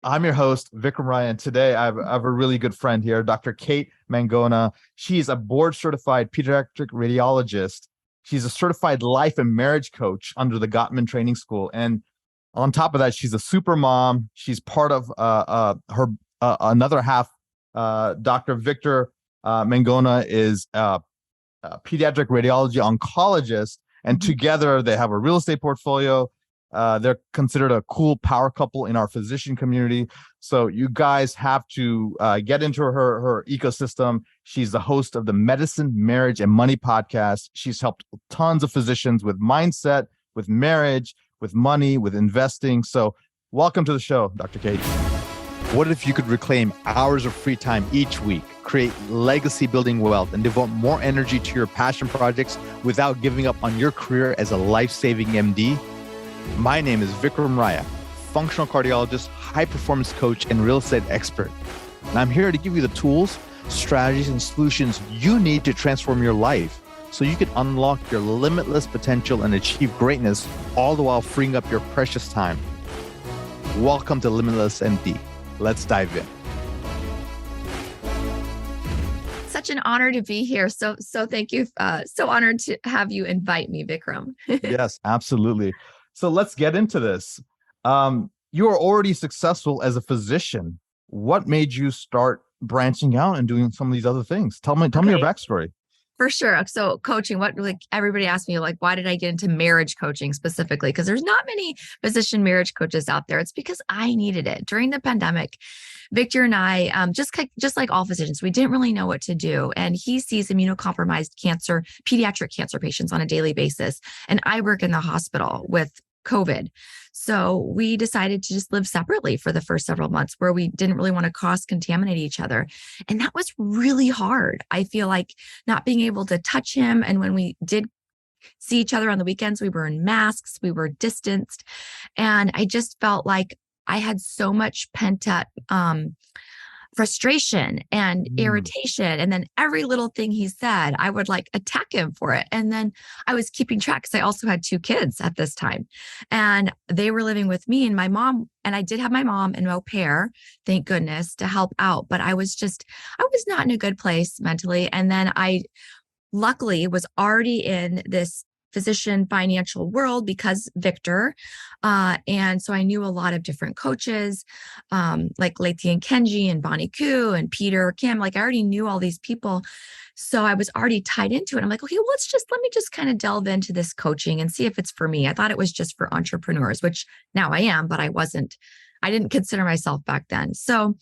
I'm your host, Vikram Raya, and today I have a really good friend here, Dr. Kate Mangona. She's a board-certified pediatric radiologist. She's a certified life and marriage coach under the Gottman Training School. And on top of that, she's a super mom. She's part of her another half. Dr. Victor Mangona is pediatric radiology oncologist, and together they have a real estate portfolio. They're considered a cool power couple in our physician community. So you guys have to get into her ecosystem. She's the host of the Medicine, Marriage, and Money podcast. She's helped tons of physicians with mindset, with marriage, with money, with investing. So welcome to the show, Dr. Kate. What if you could reclaim hours of free time each week, create legacy building wealth, and devote more energy to your passion projects without giving up on your career as a life-saving MD? My name is Vikram Raya, functional cardiologist, high-performance coach, and real estate expert. And I'm here to give you the tools, strategies, and solutions you need to transform your life so you can unlock your limitless potential and achieve greatness, all the while freeing up your precious time. Welcome to Limitless MD. Let's dive in. Such an honor to be here. So thank you. So honored to have you invite me, Vikram. Yes, absolutely. So let's get into this. You are already successful as a physician. What made you start branching out and doing some of these other things? Tell me your backstory. For sure. So coaching, everybody asks me, why did I get into marriage coaching specifically? Because there's not many physician marriage coaches out there. It's because I needed it. During the pandemic, Victor and I, just like all physicians, we didn't really know what to do. And he sees immunocompromised pediatric cancer patients on a daily basis. And I work in the hospital with COVID. So we decided to just live separately for the first several months where we didn't really want to cross-contaminate each other. And that was really hard. I feel like not being able to touch him. And when we did see each other on the weekends, we were in masks, we were distanced. And I just felt like I had so much pent up frustration and irritation. And then every little thing he said, I would attack him for it. And then I was keeping track because I also had 2 kids at this time and they were living with me and my mom. And I did have my mom and au pair, thank goodness, to help out. But I was not in a good place mentally. And then I luckily was already in this physician financial world because Victor. And so I knew a lot of different coaches, like Leti and Kenji and Bonnie Koo and Peter, Kim, I already knew all these people. So I was already tied into it. I'm like, okay, well, let me just kind of delve into this coaching and see if it's for me. I thought it was just for entrepreneurs, which now I am, but I didn't consider myself back then. So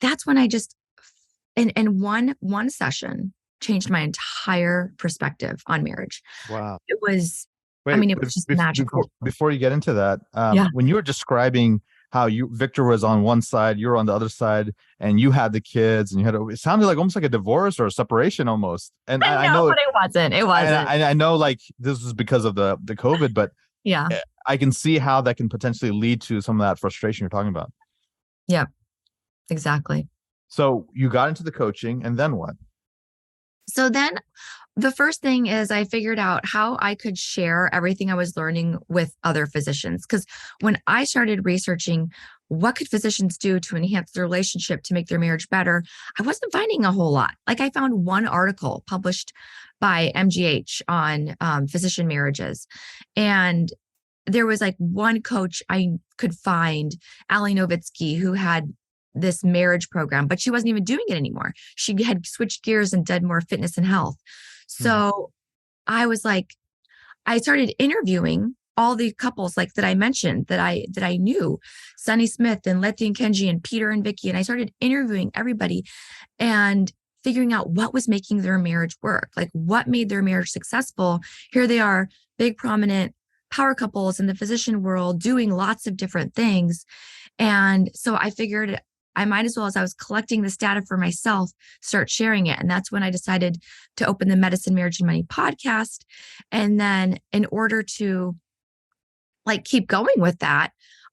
that's when I just, in one session, changed my entire perspective on marriage. Wow. It was, it was just magical. Before you get into that, when you were describing how Victor was on one side, you were on the other side, and you had the kids, and it sounded almost like a divorce or a separation almost. And I know, but it wasn't. It wasn't. I know this is because of the COVID, but yeah, I can see how that can potentially lead to some of that frustration you're talking about. Yeah, exactly. So you got into the coaching, and then what? So then the first thing is I figured out how I could share everything I was learning with other physicians. Because when I started researching what could physicians do to enhance their relationship to make their marriage better, I wasn't finding a whole lot. I found one article published by MGH on physician marriages. And there was one coach I could find, Ali Novitsky, who had this marriage program, but she wasn't even doing it anymore. She had switched gears and did more fitness and health. So I started interviewing all the couples that I mentioned that I knew, Sunny Smith and Leti and Kenji and Peter and Vicky. And I started interviewing everybody and figuring out what was making their marriage work, what made their marriage successful. Here they are, big, prominent power couples in the physician world doing lots of different things. And so I figured I might as well, as I was collecting this data for myself, start sharing it. And that's when I decided to open the Medicine, Marriage, and Money podcast. And then in order to keep going with that,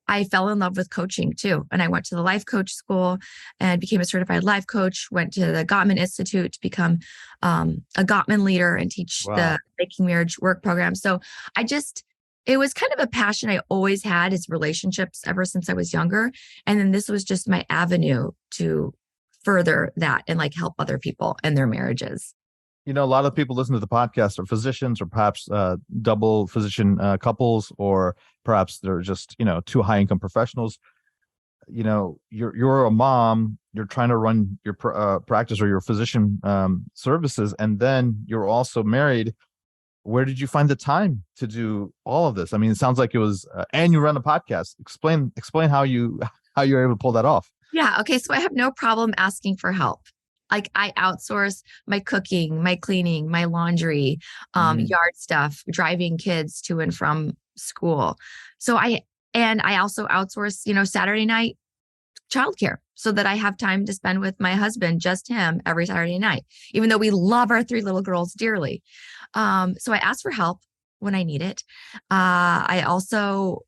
I fell in love with coaching too. And I went to the life coach school and became a certified life coach, went to the Gottman Institute to become a Gottman leader and teach the Making Marriage Work program. So I just it was kind of a passion I always had, is relationships ever since I was younger. And then this was just my avenue to further that and like help other people in their marriages. A lot of people listen to the podcast are physicians, or perhaps double physician couples, or perhaps they're just, two high income professionals. You're a mom, you're trying to run your practice or your physician services, and then you're also married. Where did you find the time to do all of this? I mean, it sounds like it was, and you run a podcast. Explain how you're able to pull that off. Yeah. Okay. So I have no problem asking for help. Like I outsource my cooking, my cleaning, my laundry, yard stuff, driving kids to and from school. So I also outsource, Saturday night childcare so that I have time to spend with my husband, just him, every Saturday night, even though we love our 3 little girls dearly. So I ask for help when I need it. I also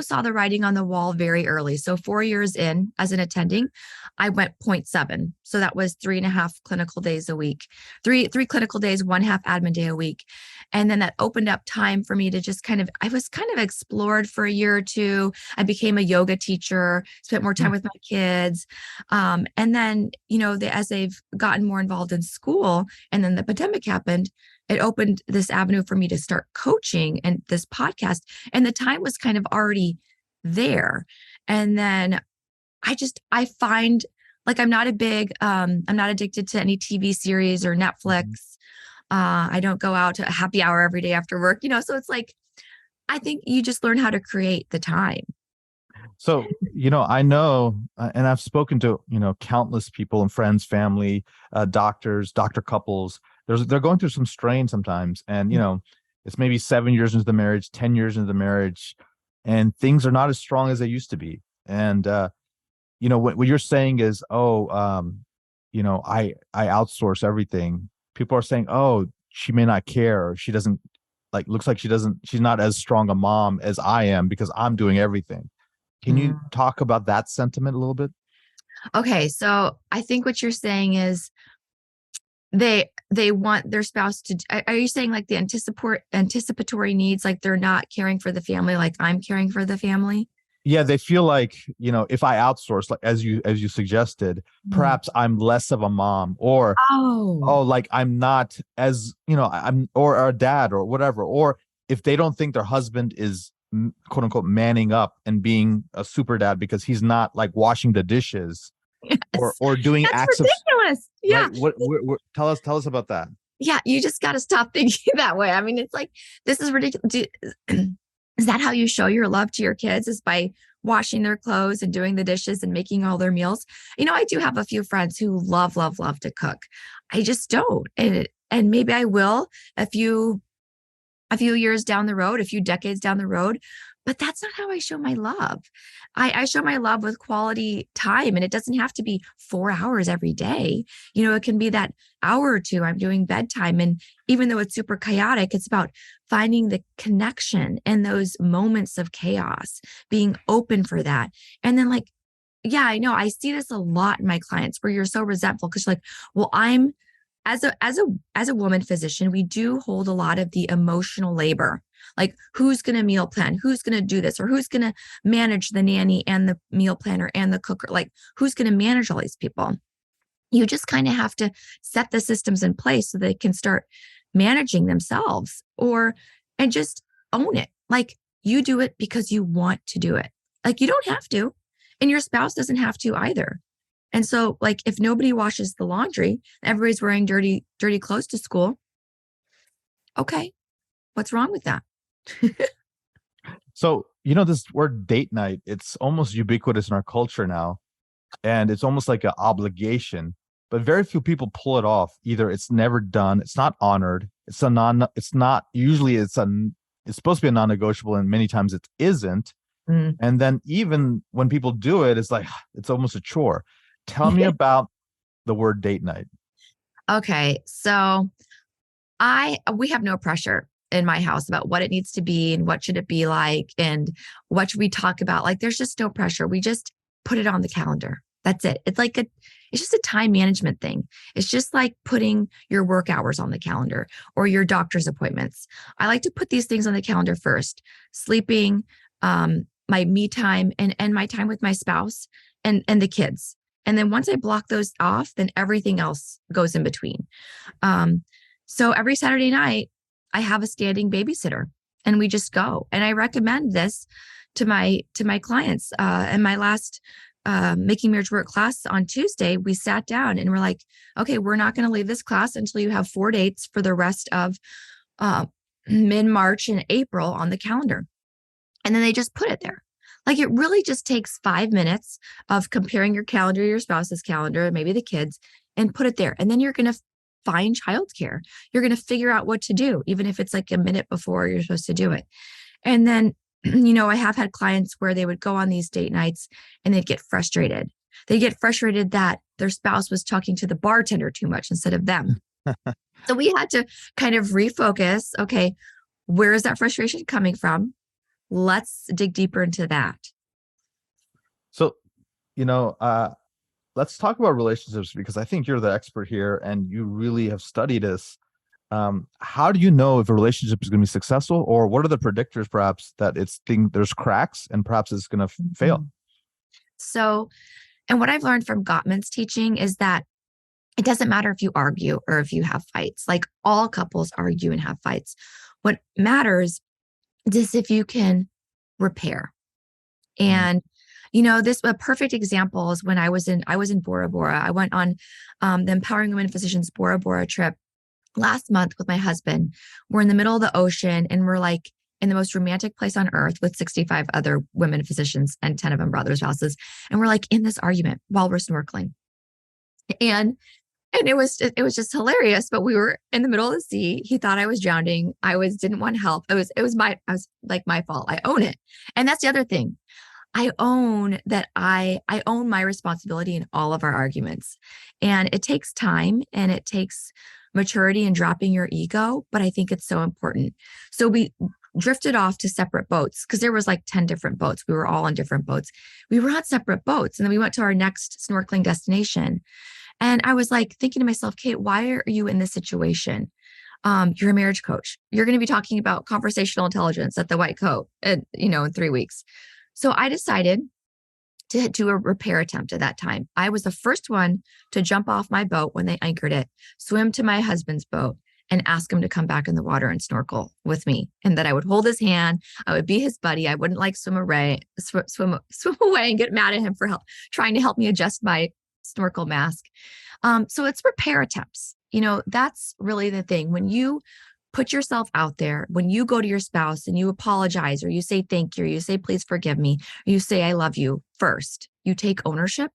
saw the writing on the wall very early. So 4 years in as an attending, I went 0.7. So that was 3.5 clinical days a week, three clinical days, 1/2 admin day a week. And then that opened up time for me to just I was kind of explored for a year or two. I became a yoga teacher, spent more time with my kids. And then, as they've gotten more involved in school and then the pandemic happened, it opened this avenue for me to start coaching and this podcast. And the time was kind of already there. And then I find like I'm not addicted to any TV series or Netflix. I don't go out to a happy hour every day after work, so it's like, I think you just learn how to create the time. So, I know, and I've spoken to, countless people and friends, family, doctors, doctor couples. They're going through some strain sometimes. And, it's maybe 7 years into the marriage, 10 years into the marriage, and things are not as strong as they used to be. And, what you're saying is, I outsource everything. People are saying, oh, she may not care. Or she doesn't looks like she's not as strong a mom as I am because I'm doing everything. Can you talk about that sentiment a little bit? Okay. So I think what you're saying is they want their spouse to, are you saying like the anticipatory needs, like they're not caring for the family, like I'm caring for the family? Yeah, they feel like, if I outsource, like as you suggested, perhaps I'm less of a mom, or like I'm not as, I'm or a dad or whatever, or if they don't think their husband is quote unquote manning up and being a super dad because he's not like washing the dishes, Yes. or doing That's acts ridiculous. of Yeah. right? What tell us about that. Yeah, you just got to stop thinking that way. I mean, it's like, this is ridiculous. Is that how you show your love to your kids, is by washing their clothes and doing the dishes and making all their meals? I do have a few friends who love, love, love to cook. I just don't. And maybe I will a few years down the road, a few decades down the road, but that's not how I show my love. I show my love with quality time, and it doesn't have to be 4 hours every day. It can be that hour or two I'm doing bedtime. And even though it's super chaotic, it's about finding the connection in those moments of chaos, being open for that. And then yeah, I know I see this a lot in my clients where you're so resentful because you're like, well, I'm as a woman physician, we do hold a lot of the emotional labor. Like, who's going to meal plan? Who's going to do this? Or who's going to manage the nanny and the meal planner and the cooker? Like, who's going to manage all these people? You just kind of have to set the systems in place so they can start managing themselves, and just own it. Like, you do it because you want to do it. Like, you don't have to, and your spouse doesn't have to either. And so, like, if nobody washes the laundry, everybody's wearing dirty clothes to school. Okay, what's wrong with that? So, this word date night, it's almost ubiquitous in our culture now. And it's almost like an obligation, but very few people pull it off. Either it's never done, it's not honored, it's supposed to be a non-negotiable, and many times it isn't. And then even when people do it, it's like, it's almost a chore. Tell me about the word date night. Okay. So we have no pressure in my house about what it needs to be and what should it be like and what should we talk about. Like, there's just no pressure. We just put it on the calendar. That's it. It's just a time management thing. It's just like putting your work hours on the calendar or your doctor's appointments. I like to put these things on the calendar first. Sleeping, my me time, and my time with my spouse and the kids. And then once I block those off, then everything else goes in between. So every Saturday night, I have a standing babysitter and we just go. And I recommend this to my clients. And my last Making Marriage Work class on Tuesday, we sat down and we're like, okay, we're not going to leave this class until you have 4 dates for the rest of mid-March and April on the calendar. And then they just put it there. Like it really just takes 5 minutes of comparing your calendar, your spouse's calendar, maybe the kids, and put it there. And then you're going to find childcare. You're going to figure out what to do, even if it's like a minute before you're supposed to do it. And then, I have had clients where they would go on these date nights and they'd get frustrated. They get frustrated that their spouse was talking to the bartender too much instead of them. So we had to kind of refocus. Okay, where is that frustration coming from? Let's dig deeper into that. So, let's talk about relationships because I think you're the expert here and you really have studied this. How do you know if a relationship is going to be successful, or what are the predictors perhaps that there's cracks and perhaps it's going to fail? So, and what I've learned from Gottman's teaching is that it doesn't matter if you argue or if you have fights. Like all couples argue and have fights. What matters is if you can repair. And a perfect example is when I was in Bora Bora. I went on the Empowering Women Physicians Bora Bora trip last month with my husband. We're in the middle of the ocean and we're like in the most romantic place on earth with 65 other women physicians and 10 of them brothers' spouses. And we're like in this argument while we're snorkeling. And it was just hilarious, but we were in the middle of the sea. He thought I was drowning. Didn't want help. I was my fault. I own it. And that's the other thing. I own that I own my responsibility in all of our arguments. And it takes time and it takes maturity and dropping your ego, but I think it's so important. So we drifted off to separate boats because there was like 10 different boats. We were all on different boats. We were on separate boats. And then we went to our next snorkeling destination. And I was like thinking to myself, Kate, why are you in this situation? You're a marriage coach. You're going to be talking about conversational intelligence at the White Coat, in 3 weeks. So I decided to do a repair attempt at that time. I was the first one to jump off my boat when they anchored it, swim to my husband's boat, and ask him to come back in the water and snorkel with me. And that I would hold his hand. I would be his buddy. I wouldn't like swim away and get mad at him for trying to help me adjust my snorkel mask. So it's repair attempts. That's really the thing. When you put yourself out there, when you go to your spouse and you apologize, or you say thank you, or you say please forgive me, or you say I love you first, you take ownership.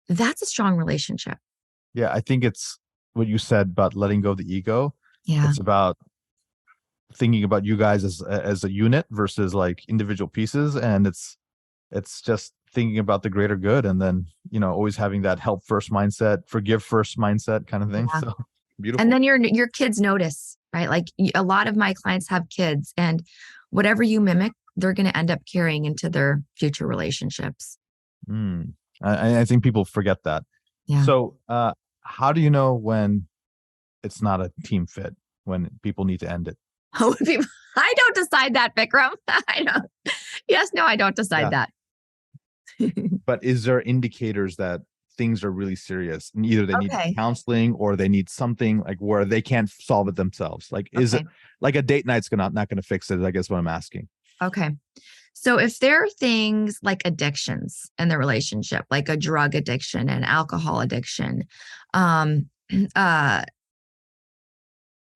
That's a strong relationship. Yeah, I think it's what you said about letting go of the ego. Yeah, it's about thinking about you guys as a unit versus like individual pieces, and it's just thinking about the greater good, and then always having that help first mindset, forgive first mindset kind of thing. Yeah. So beautiful. And then your kids notice, right? Like a lot of my clients have kids, and whatever you mimic, they're going to end up carrying into their future relationships. I think people forget that. Yeah. So how do you know when it's not a team fit, when people need to end it? I don't decide that, Vikram. I don't. Yes, no, I don't decide that. But is there indicators that things are really serious and either they need counseling or they need something like where they can't solve it themselves? Like, is it like a date night's not going to fix it? I guess what I'm asking. Okay. So if there are things like addictions in the relationship, like a drug addiction and alcohol addiction,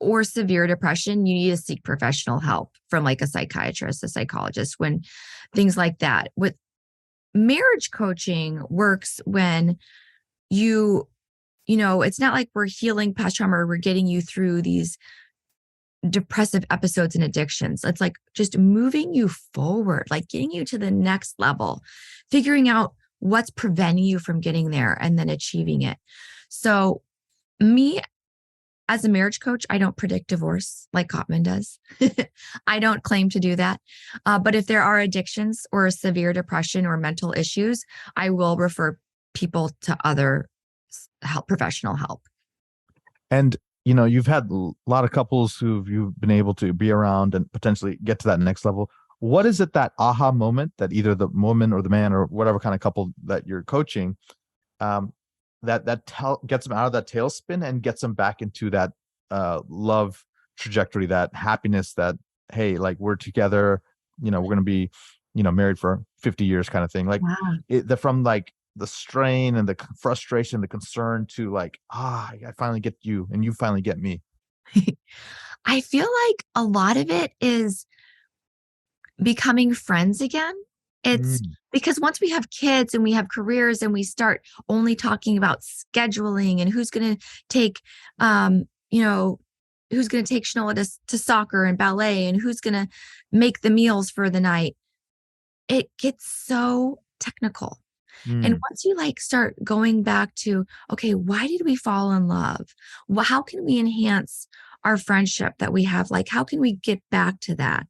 or severe depression, you need to seek professional help from like a psychiatrist, a psychologist, when things like that. With marriage coaching works when it's not like we're healing past trauma or we're getting you through these depressive episodes and addictions. It's like just moving you forward, like getting you to the next level, figuring out what's preventing you from getting there and then achieving it. So me as a marriage coach, I don't predict divorce like Gottman does. I don't claim to do that. But if there are addictions or severe depression or mental issues, I will refer people to other help, professional help. And you've had a lot of couples you've been able to be around and potentially get to that next level. What is it, that aha moment that either the woman or the man or whatever kind of couple that you're coaching, gets them out of that tailspin and gets them back into that love trajectory, that happiness, that, hey, like, we're together, we're going to be, married for 50 years kind of thing. Like, from like the strain and the frustration, the concern, to like, I finally get you and you finally get me. I feel like a lot of it is becoming friends again. It's because once we have kids and we have careers and we start only talking about scheduling and who's going to take, who's going to take Shanola to soccer and ballet and who's going to make the meals for the night, it gets so technical. And once you like start going back to, okay, why did we fall in love? Well, how can we enhance our friendship that we have? Like, how can we get back to that?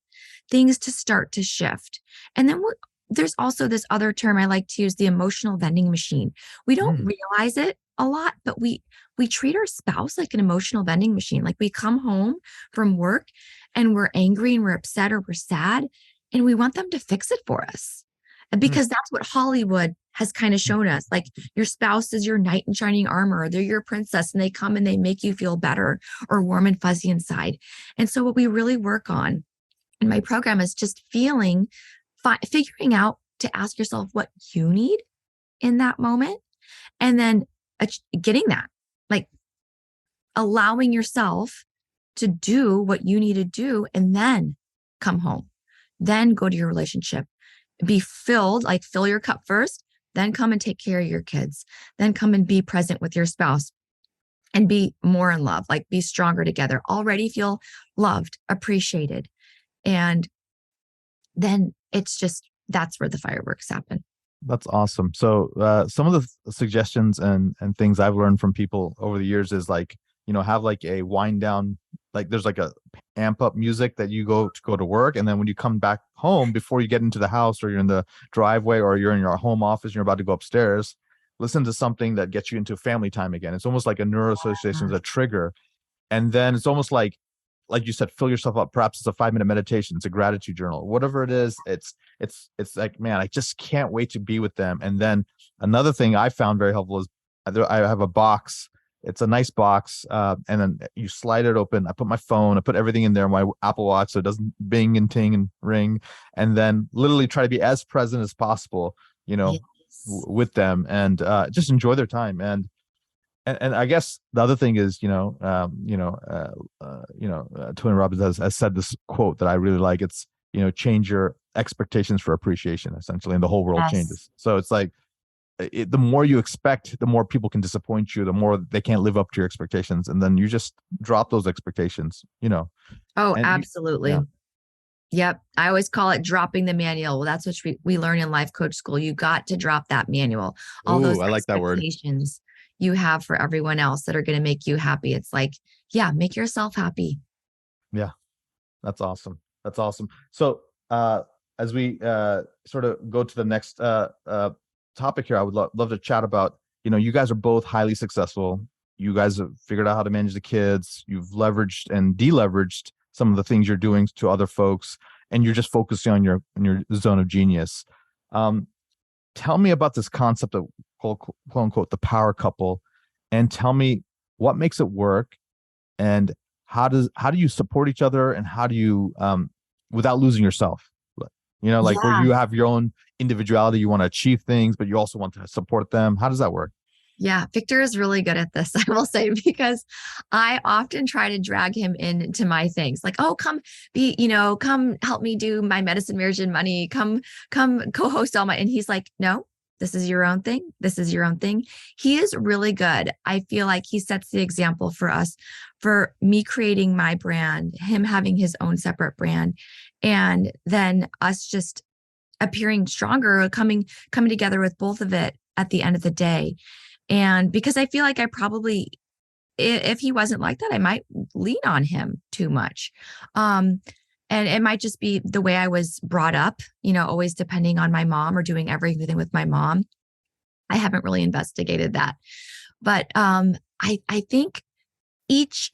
Things to start to shift. And then there's also this other term I like to use, the emotional vending machine. We don't realize it a lot, but we treat our spouse like an emotional vending machine. Like, we come home from work and we're angry and we're upset or we're sad, and we want them to fix it for us. Because that's what Hollywood has kind of shown us. Like, your spouse is your knight in shining armor, or they're your princess, and they come and they make you feel better or warm and fuzzy inside. And so what we really work on in my program is just figuring out to ask yourself what you need in that moment, and then getting that, like allowing yourself to do what you need to do, and then come home, then go to your relationship, be filled, like fill your cup first, then come and take care of your kids, then come and be present with your spouse and be more in love, like be stronger together, already feel loved, appreciated. And then that's where the fireworks happen. That's awesome. So some of the suggestions and things I've learned from people over the years is like, have like a wind down, like there's like a amp up music that you go to work. And then when you come back home, before you get into the house, or you're in the driveway, or you're in your home office and you're about to go upstairs, listen to something that gets you into family time again. It's almost like a neuroassociation is a trigger. And then it's almost like you said, fill yourself up. Perhaps it's a 5-minute meditation. It's a gratitude journal, whatever it is. It's like, man, I just can't wait to be with them. And then another thing I found very helpful is I have a box. It's a nice box. And then you slide it open. I put my phone, I put everything in there, my Apple Watch, so it doesn't bing and ting and ring. And then literally try to be as present as possible, Yes. with them, and just enjoy their time. And I guess the other thing is, Tony Robbins has said this quote that I really like. It's, change your expectations for appreciation, essentially, and the whole world changes. So it's like, the more you expect, the more people can disappoint you, the more they can't live up to your expectations. And then you just drop those expectations, Oh, absolutely. Yep. I always call it dropping the manual. Well, that's what we learn in life coach school. You got to drop that manual. All those I like that word. Expectations you have for everyone else that are going to make you happy. It's like, make yourself happy. Yeah. That's awesome. That's awesome. So, as we sort of go to the next topic here, I would love to chat about, you guys are both highly successful. You guys have figured out how to manage the kids. You've leveraged and deleveraged some of the things you're doing to other folks, and you're just focusing on your zone of genius. Tell me about this concept of quote unquote the power couple, and tell me what makes it work, and how do you support each other, and how do you without losing yourself, where you have your own individuality, you want to achieve things, but you also want to support them. How does that work? Yeah, Victor is really good at this, I will say, because I often try to drag him into my things. Like, oh, come help me do my medicine, marriage, and money. Come co-host all my, and he's like, no, this is your own thing. This is your own thing. He is really good. I feel like he sets the example for us, for me creating my brand, him having his own separate brand, and then us just appearing stronger, coming together with both of it at the end of the day. And because I feel like I probably, if he wasn't like that, I might lean on him too much. And it might just be the way I was brought up, always depending on my mom or doing everything with my mom. I haven't really investigated that. But I think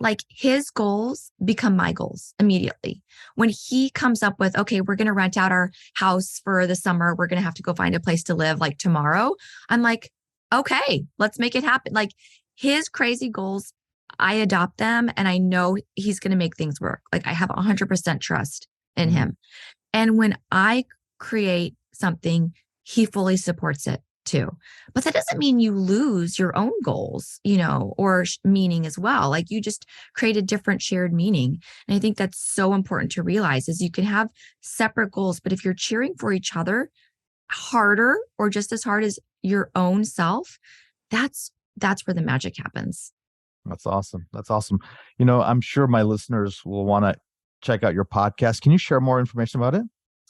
like his goals become my goals immediately. When he comes up with, okay, we're going to rent out our house for the summer. We're going to have to go find a place to live like tomorrow. I'm like, okay, let's make it happen. Like his crazy goals, I adopt them and I know he's going to make things work. Like I have 100% trust in him. And when I create something, he fully supports it too. But that doesn't mean you lose your own goals, or meaning as well. Like you just create a different shared meaning. And I think that's so important to realize is you can have separate goals, but if you're cheering for each other harder or just as hard as your own self, that's where the magic happens. That's awesome. That's awesome. I'm sure my listeners will want to check out your podcast. Can you share more information about it?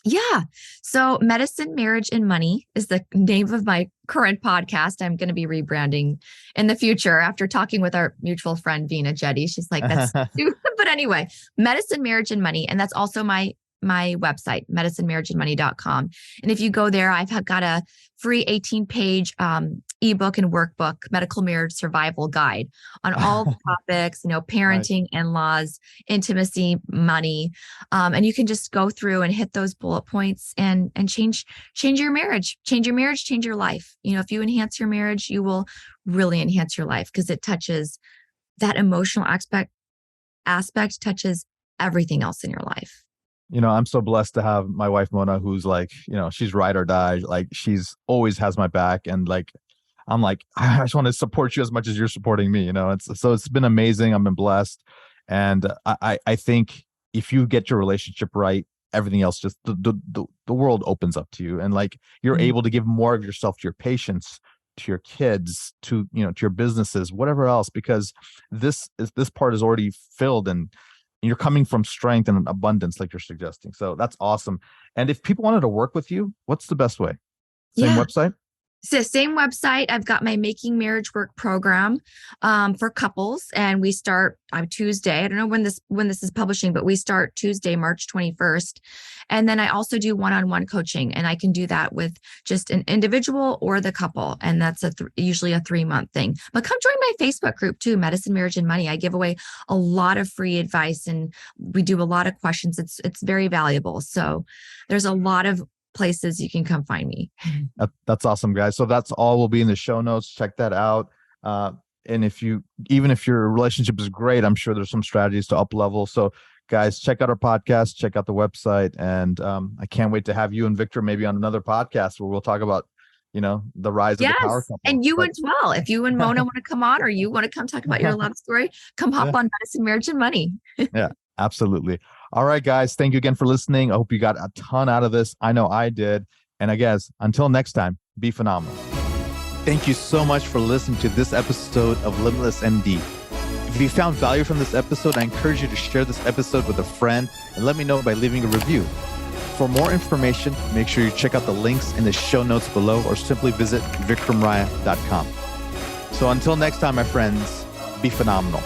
Yeah. So Medicine, Marriage, and Money is the name of my current podcast. I'm going to be rebranding in the future after talking with our mutual friend, Vina Jetty. She's like, that's but anyway, Medicine, Marriage, and Money. And that's also my website, medicinemarriageandmoney.com. And if you go there, I've got a free 18-page ebook and workbook, medical marriage survival guide on all the topics, parenting, Right. in-laws, intimacy, money. And you can just go through and hit those bullet points and change your marriage, change your life. If you enhance your marriage, you will really enhance your life because it touches that emotional aspect touches everything else in your life. I'm so blessed to have my wife, Mona, who's like, she's ride or die. Like she's always has my back. And like, I'm like, I just want to support you as much as you're supporting me. It's been amazing. I've been blessed. And I think if you get your relationship right, everything else, just the world opens up to you. And like, you're able to give more of yourself to your patients, to your kids, to your businesses, whatever else, because this part is already filled and you're coming from strength and abundance like you're suggesting. So that's awesome. And if people wanted to work with you, what's the best way? Same website? So same website. I've got my Making Marriage Work program for couples, and we start on Tuesday. I don't know when this is publishing, but we start Tuesday, March 21st. And then I also do one-on-one coaching, and I can do that with just an individual or the couple, and that's usually a 3-month thing. But come join my Facebook group too, Medicine, Marriage, and Money. I give away a lot of free advice, and we do a lot of questions. It's very valuable. So there's a lot of places you can come find me. That's awesome, guys. So that's all will be in the show notes. Check that out. And even if your relationship is great, I'm sure there's some strategies to up level. So guys, check out our podcast, check out the website. And I can't wait to have you and Victor maybe on another podcast where we'll talk about, the rise of the power couple. And you as well. If you and Mona want to come on, or you want to come talk about your love story, come hop on Medicine, Marriage, and Money. Yeah, absolutely. All right, guys. Thank you again for listening. I hope you got a ton out of this. I know I did. And I guess until next time, be phenomenal. Thank you so much for listening to this episode of Limitless MD. If you found value from this episode, I encourage you to share this episode with a friend and let me know by leaving a review. For more information, make sure you check out the links in the show notes below or simply visit vikramraya.com. So until next time, my friends, be phenomenal.